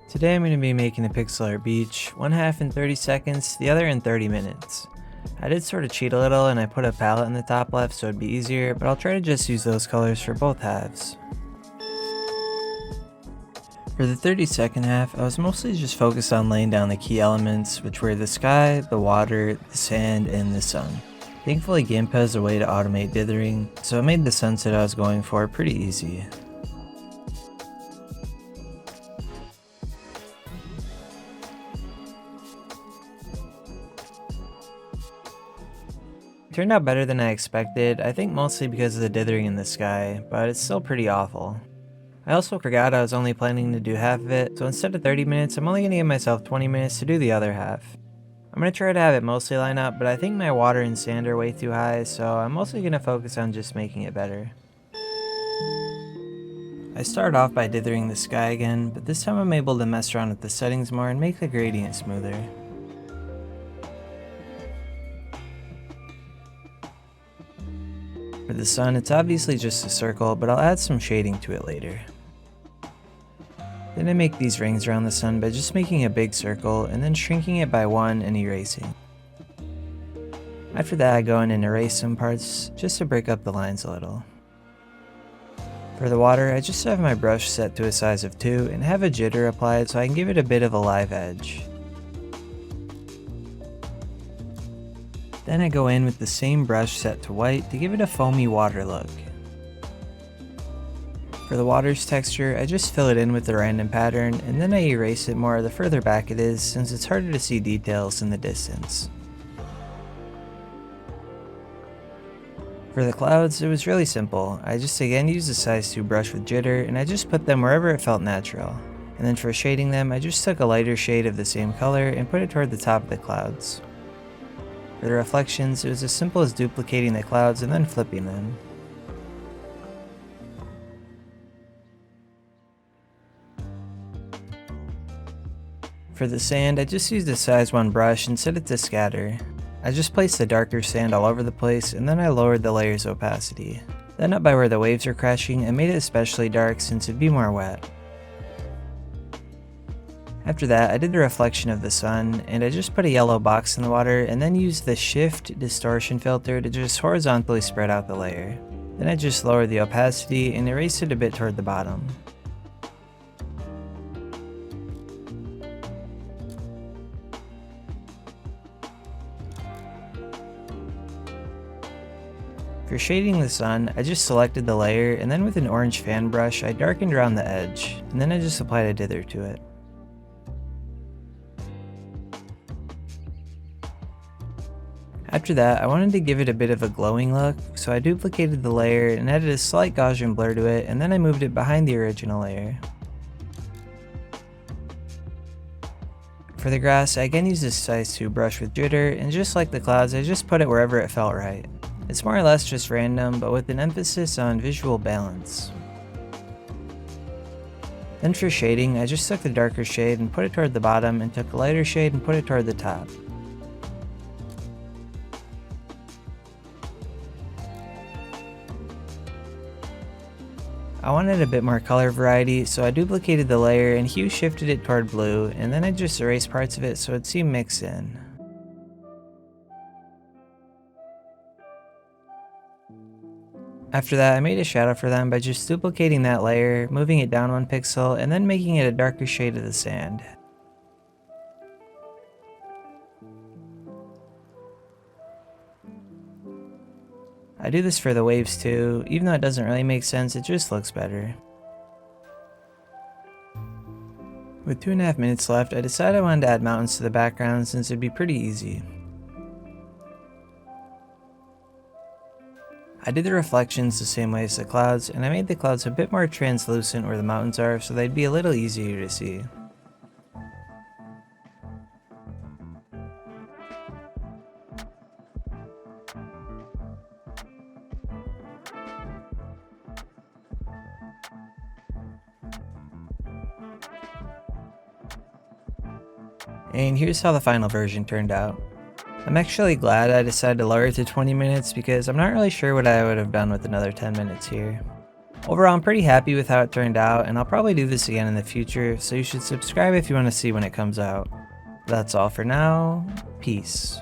Today I'm going to be making a pixel art beach, one half in 30 seconds, the other in 30 minutes. I did sort of cheat a little and I put a palette in the top left so it'd be easier, but I'll try to just use those colors for both halves. For the 30-second half, I was mostly just focused on laying down the key elements, which were the sky, the water, the sand, and the sun. Thankfully GIMP has a way to automate dithering, so it made the sunset I was going for pretty easy. Turned out better than I expected, I think mostly because of the dithering in the sky, but it's still pretty awful. I also forgot I was only planning to do half of it, so instead of 30 minutes, I'm only going to give myself 20 minutes to do the other half. I'm going to try to have it mostly line up, but I think my water and sand are way too high, so I'm mostly going to focus on just making it better. I started off by dithering the sky again, but this time I'm able to mess around with the settings more and make the gradient smoother. For the sun, it's obviously just a circle, but I'll add some shading to it later. Then I make these rings around the sun by just making a big circle and then shrinking it by 1 and erasing. After that I go in and erase some parts just to break up the lines a little. For the water, I just have my brush set to a size of 2 and have a jitter applied so I can give it a bit of a live edge. Then I go in with the same brush set to white to give it a foamy water look. For the water's texture, I just fill it in with a random pattern and then I erase it more the further back it is since it's harder to see details in the distance. For the clouds, it was really simple. I just again used a size 2 brush with jitter and I just put them wherever it felt natural. And then for shading them, I just took a lighter shade of the same color and put it toward the top of the clouds. For the reflections, it was as simple as duplicating the clouds and then flipping them. For the sand, I just used a size 1 brush and set it to scatter. I just placed the darker sand all over the place and then I lowered the layer's opacity. Then up by where the waves are crashing, I made it especially dark since it'd be more wet. After that, I did the reflection of the sun, and I just put a yellow box in the water and then used the shift distortion filter to just horizontally spread out the layer. Then I just lowered the opacity and erased it a bit toward the bottom. For shading the sun, I just selected the layer and then with an orange fan brush, I darkened around the edge, and then I just applied a dither to it. After that, I wanted to give it a bit of a glowing look, so I duplicated the layer and added a slight Gaussian blur to it, and then I moved it behind the original layer. For the grass, I again used a size 2 brush with jitter, and just like the clouds, I just put it wherever it felt right. It's more or less just random, but with an emphasis on visual balance. Then for shading, I just took the darker shade and put it toward the bottom, and took a lighter shade and put it toward the top. I wanted a bit more color variety, so I duplicated the layer and hue shifted it toward blue, and then I just erased parts of it so it seemed mixed in. After that, I made a shadow for them by just duplicating that layer, moving it down 1 pixel, and then making it a darker shade of the sand. I do this for the waves too, even though it doesn't really make sense, it just looks better. With 2.5 minutes left, I decided I wanted to add mountains to the background since it'd be pretty easy. I did the reflections the same way as the clouds, and I made the clouds a bit more translucent where the mountains are so they'd be a little easier to see. And here's how the final version turned out. I'm actually glad I decided to lower it to 20 minutes because I'm not really sure what I would have done with another 10 minutes here. Overall, I'm pretty happy with how it turned out, and I'll probably do this again in the future, so you should subscribe if you want to see when it comes out. That's all for now. Peace.